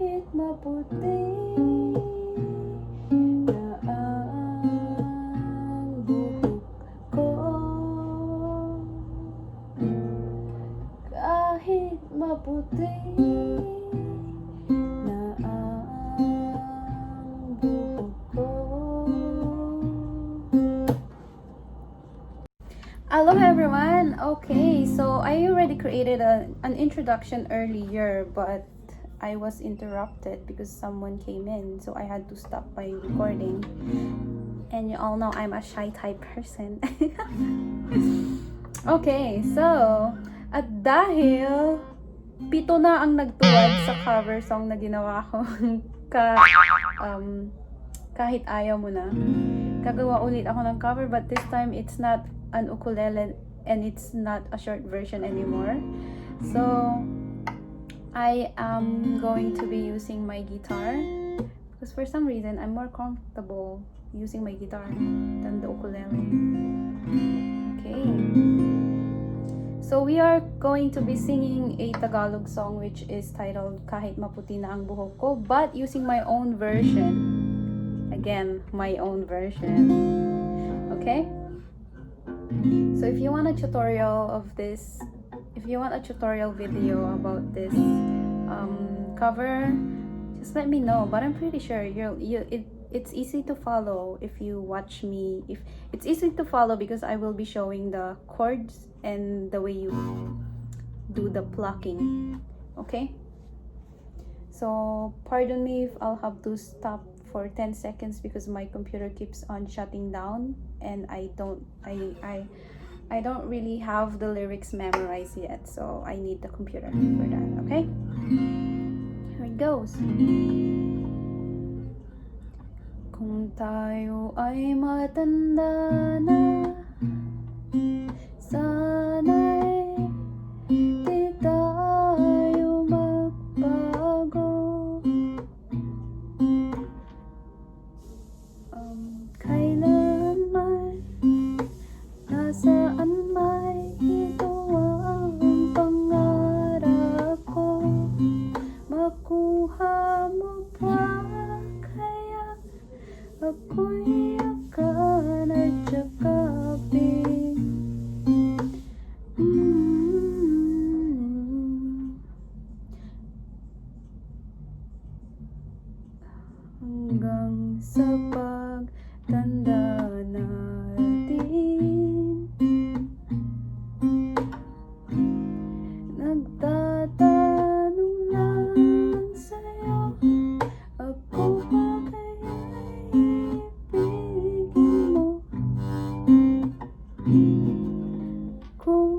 kahit maputi na ang buhok ko, kahit maputi na ang buhok ko. Hello everyone! Okay, so I already created an introduction earlier, but I was interrupted because someone came in, so I had to stop my recording. And you all know I'm a shy type person. Okay, so at dahil 7 na ang nagtuwad sa cover song na ginawa ko kahit ayaw mo na, gagawa ulit ako ng cover, but this time it's not an ukulele and it's not a short version anymore. So I am going to be using my guitar because for some reason I'm more comfortable using my guitar than the ukulele. Okay, so we are going to be singing a Tagalog song which is titled Kahit Maputi Na Ang Buhok Ko, but using my own version. Again, my own version. Okay? So if you want a tutorial of this, if you want a tutorial video about this cover, just let me know. But I'm pretty sure it's easy to follow if you watch me. If it's easy to follow because I will be showing the chords and the way you do the plucking. Okay? So pardon me if I'll have to stop for 10 seconds because my computer keeps on shutting down and I don't really have the lyrics memorized yet, so I need the computer for that. Okay, here it goes. Kung tayo ay matanda na, sana'y di tayo magbago. Kailanman, nasaan may ito ang pangarap ko. Makuha mo pa kaya ako'y akan at yakapin. Hanggang sa pagtanda natin, nagtatanong lang sa'yo, ako ba kaya'y ibigin mo? Kung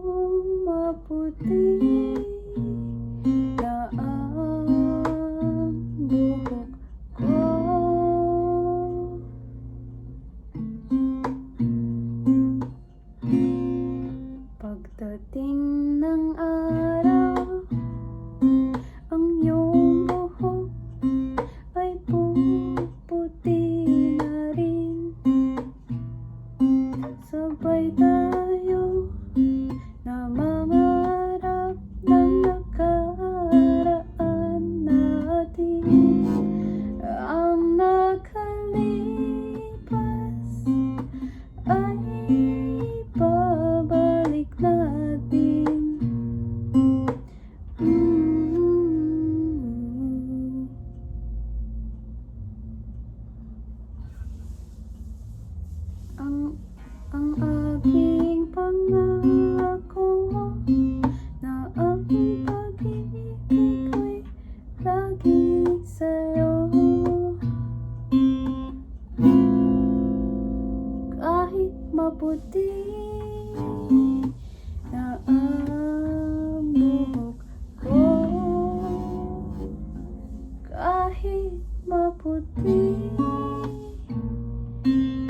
maputi na ang buhok ko, pagdating ng araw, ang iyong buhok ay puputi na rin. Sabay tayo na mangarap ng nakaraan natin. Ang nakalipas ay babalik natin. Ang aking pangako na ang pag-ibig ko'y lagi sa'yo. Kahit maputi na ang buhok ko, kahit maputi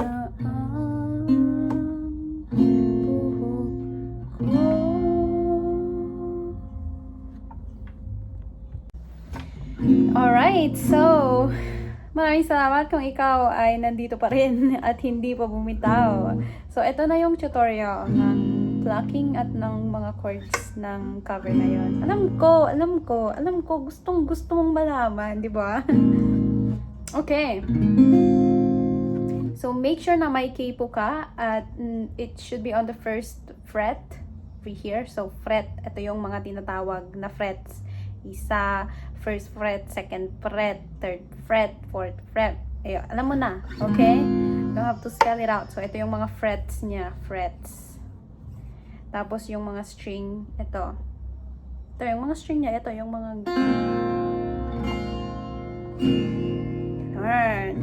na ang buhok ko. Alright, so maraming salamat kung ikaw ay nandito pa rin at hindi pa bumitaw. So ito na yung tutorial ng plucking at ng mga chords ng cover na yon. Alam ko, gusto mong malaman, di ba? Okay. So, make sure na may capo ka at it should be on the first fret right here. So, fret, ito yung mga tinatawag na frets. Isa, first fret, second fret, third fret, fourth fret. Ayun, alam mo na, okay? Don't have to spell it out. So, ito yung mga frets niya, frets. Tapos, yung mga string, ito. Ito yung mga string niya, ito yung mga... Ganun.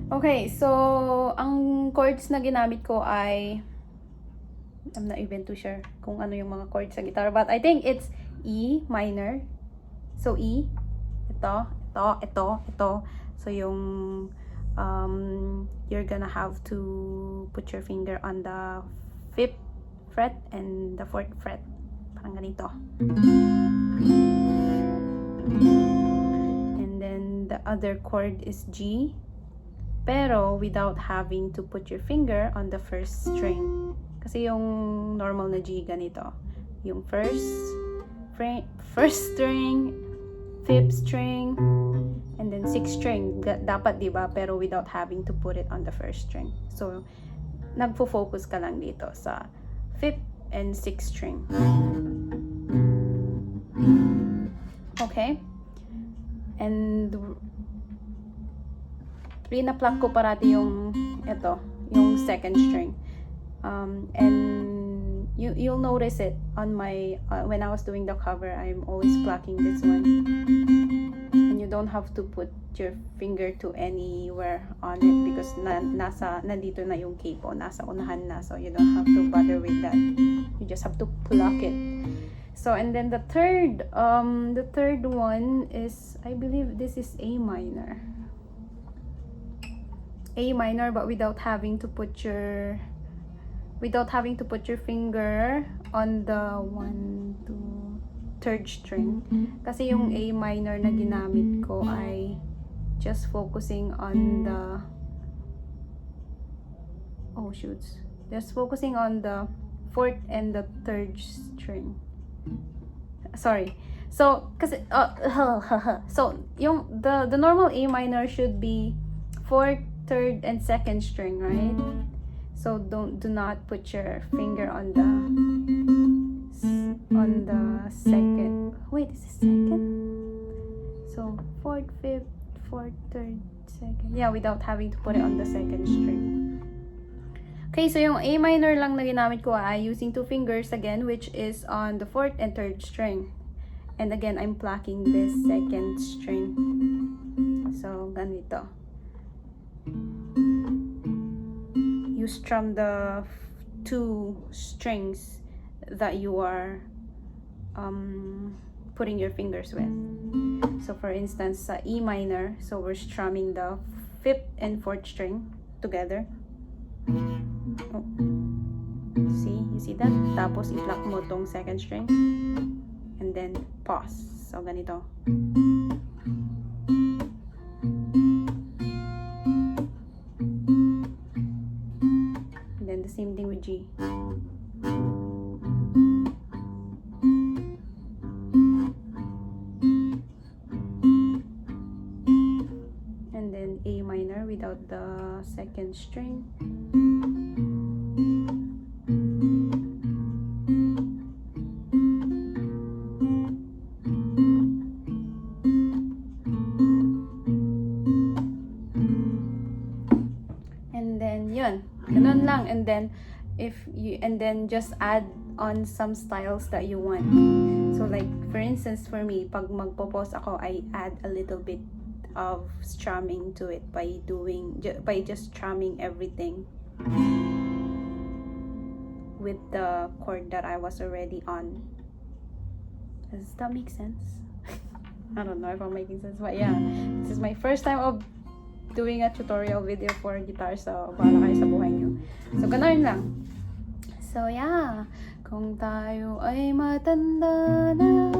Okay, so, ang chords na ginamit ko ay... I'm not even too sure kung ano yung mga chords sa guitar. But I think it's E minor. So, E. Ito. So, yung you're gonna have to put your finger on the 5th fret and the 4th fret. Parang ganito. And then, the other chord is G. Pero, without having to put your finger on the first string. Kasi yung normal na G, ganito. Yung first string, 5th string, and then 6th string. Dapat, diba? Pero without having to put it on the first string. So, nagfo-focus ka lang dito sa 5th and 6th string. Okay? And pina-pluck ko parati yung yung second string. And you'll notice it on my when I was doing the cover. I'm always plucking this one, and you don't have to put your finger to anywhere on it because nandito na yung capo, nasa unahan na, so you don't have to bother with that. You just have to pluck it. So, and then the third one is, I believe this is A minor, but without having to put your finger on the 3rd string. Kasi yung A minor na ginamit ko ay just focusing on the just focusing on the 4th and the 3rd string. Sorry. So, kasi so yung the normal A minor should be 4th, 3rd, and 2nd string, right? So do not put your finger on the second. Wait, is it second? So 4th, 5th, 4th, 3rd, 2nd. Yeah, without having to put it on the 2nd string. Okay, so yung A minor lang na ginamit ko ay using 2 fingers again, which is on the 4th and 3rd string. And again, I'm plucking this 2nd string. So ganito. You strum the 2 strings that you are putting your fingers with. So for instance, sa E minor, so we're strumming the 5th and 4th string together. Oh. See? You see that? Tapos i-pluck mo tong 2nd string. And then pause. So ganito. Same thing with G. And then A minor without the 2nd string. And then yun. Ganun lang. And then just add on some styles that you want. So like for instance, for me, pag magpo-pose ako, I add a little bit of strumming to it by just strumming everything with the chord that I was already on. Does that make sense? I don't know if I'm making sense, but yeah, this is my first time of doing a tutorial video for guitar, so bahala kayo sa buhay nyo. So, ganun lang. So, yeah. Kung tayo ay matanda na,